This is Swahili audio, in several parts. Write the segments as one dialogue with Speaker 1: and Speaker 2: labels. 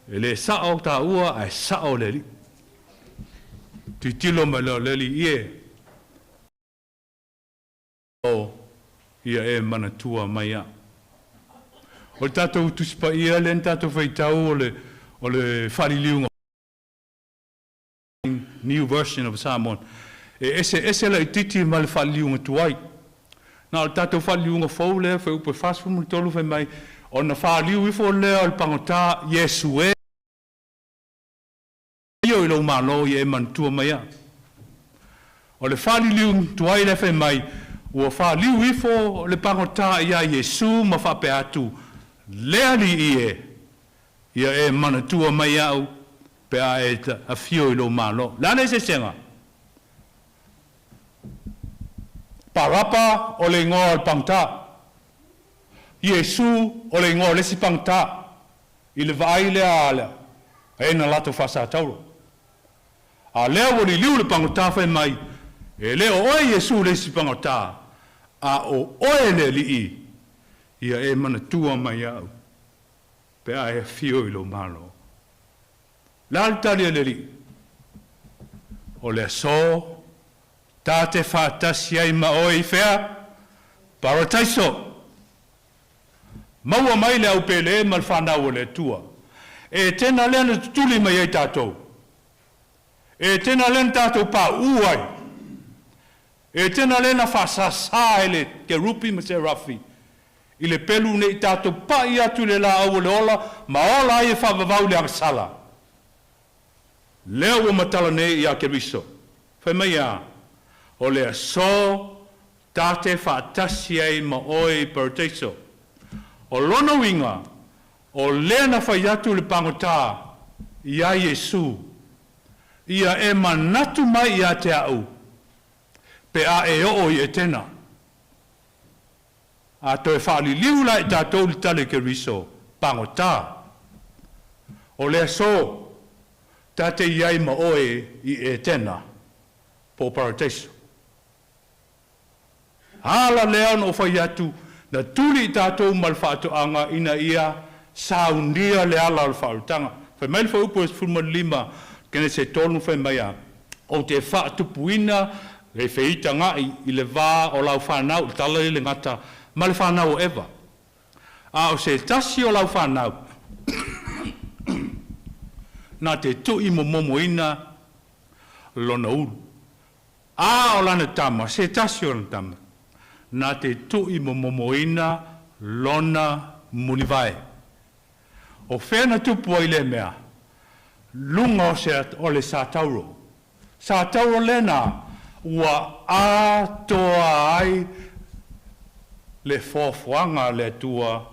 Speaker 1: E le sao ta ua ai sao le li. Titilo ma le li ie. O ia e mana tua mai a. O tatou tuspa ia le tatou feitau o le whariliunga. New version of Samoan. E ese la titi ma le whariliunga tuai. Na o tatou whariliunga fau le, fai upe whasfu mu tolu fai mai, o na whariliu ifo lea o le pangota Yesu e. Io ilo malo i e mantua mai a. O le whariliunga tuai le fai mai, ua whariliu ifo o le pangota ia Yesu ma whape atu. Lea li i e. Ia e manatua mai au. Pe a e a fio ilo malo. Lana se senga. Parapa o le ingoa al pangta. Yesu o le ingoa lesi pangta. I le vai le ala. E na lato fasa tauro. A leo o li liu le pangta fai mai. E leo oe Yesu lesi pangta. A o oe le li i. Ia e manatua mai au. Pe a e fio ilo malo. L'altalia le li. O le so, tate whātasi ai ma oi whea, parataiso. Maua mai le au pele e mal whanau le tua. E tena lena tutuli mai ai tātou. E tena lena tātou pā uai. E tena lena whasasa e le ke rupi ma se rafi. I le pelu ne i tātou pa i atu le la au le ola, ma ola ai e whavavau le angsala. Leo o matala nei i a keriso. Whai mai a, o lea so, tate whaatasi ai ma oi parateiso. O lona winga, o lea na whai atu le pangota, i a Yesu, ia e manatu mai i a te au, pe a e o i e tena. A to e whaali liula i tātou li tale keriso, pangota. O lea so, tate iai ma oe i e tena, po parateiso. Hala leon o whai atu, na tuli i tātou malwhaatoanga ina ia Sauniga le ala al whaotanga. Whai mai whai upo e fulma lima, kene se tonu whai mai a, o te whaatupuina, re whiita ngai i le vā o lau whanau, tala i le ngata, ma le whanau o ewa. A o se tasi o lau whanau, na te tui mo momoina lona ulu. A o lana tama, se tasi o lana tama. Na te tui mo momoina lona munivae. O whena tupu ai le mea, lunga o le sātauro. Sātauro lena, ua atoa ai le fofuanga le tua,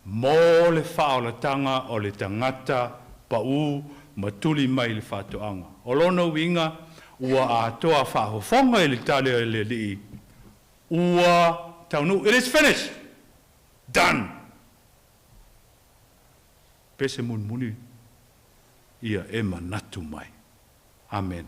Speaker 1: mo le whaolatanga o le tangata, pau matuli mai le whātoanga. O lona winga, ua a toa whahofonga i le tale o le li. Ua taunu, it is finished. Done. Pese mun muni, ia e manatu mai. Amen.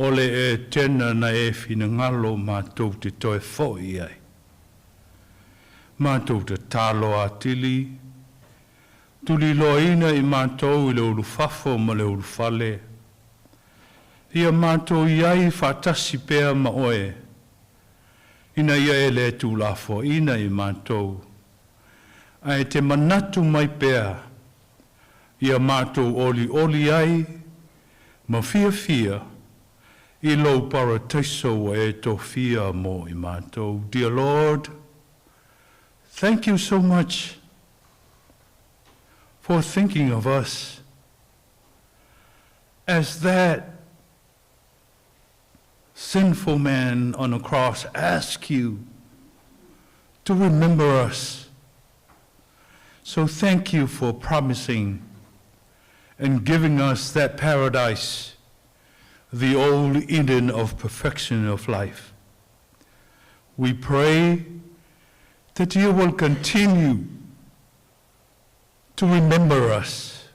Speaker 1: Ole e tena na e fina ngalo mātou te toe fōi ai. Mātou te tālo atili, tuli loina i mātou i le ulu fafo ma le ulu fale. Ia mātou iai whātasi pēr ma oe, ina ia e le tū lafo ina i mātou. Ai te manatu mai pēr, ia mātou oli ai, ma fia, I lo parataiso e to fia mo I mātou. Dear Lord, thank you so much for thinking of us as that sinful man on a cross asked you to remember us. So thank you for promising and giving us that paradise, the old Eden of perfection of life. We pray that you will continue to remember us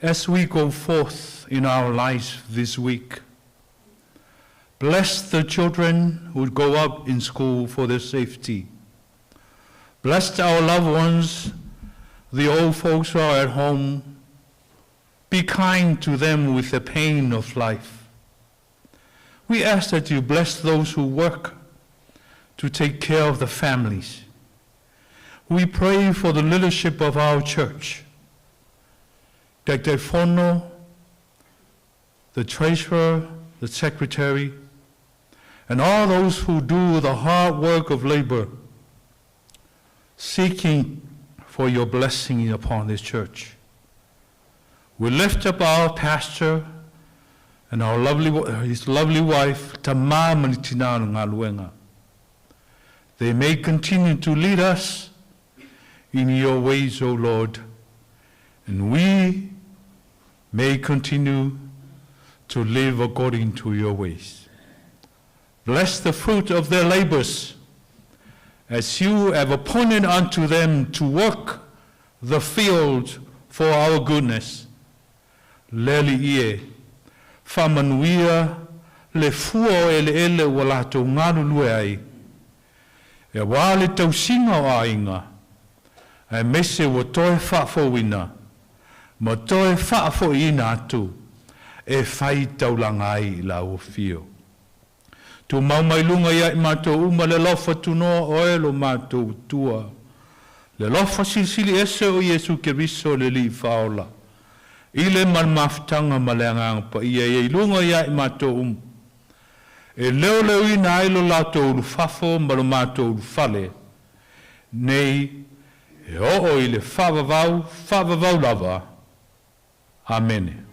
Speaker 1: as we go forth in our lives this week. Bless the children who go up in school for their safety. Bless our loved ones, the old folks who are at home. Be kind to them with the pain of life. We ask that you bless those who work to take care of the families. We pray for the leadership of our church, Dr. Fono, the treasurer, the secretary, and all those who do the hard work of labor, seeking for your blessing upon this church. We lift up our pastor and his lovely wife, Tamasese. They may continue to lead us in your ways, O Lord, and we may continue to live according to your ways. Bless the fruit of their labors, as you have appointed unto them to work the field for our goodness. Leli ie, whamanuia le fua ele wa lātou ngāru lue ai. E wāle tausinga o ainga, e mese wa toe whaafowina, ma toe whaafoina atu, e whai taulanga ai la o fio. Tu maumailunga ia I mātou uma le lofa tunoa oe lo mātou tua. Le lofa silisili ese o Yesu Keriso le li whaola. Ile malmaftanga maleanganga pa ia e ilunga ia I mātou E leo leo ina ailo lautou ulufafo ma lo mātou ulufale. Nei, e o I le whavavau lava. Amen.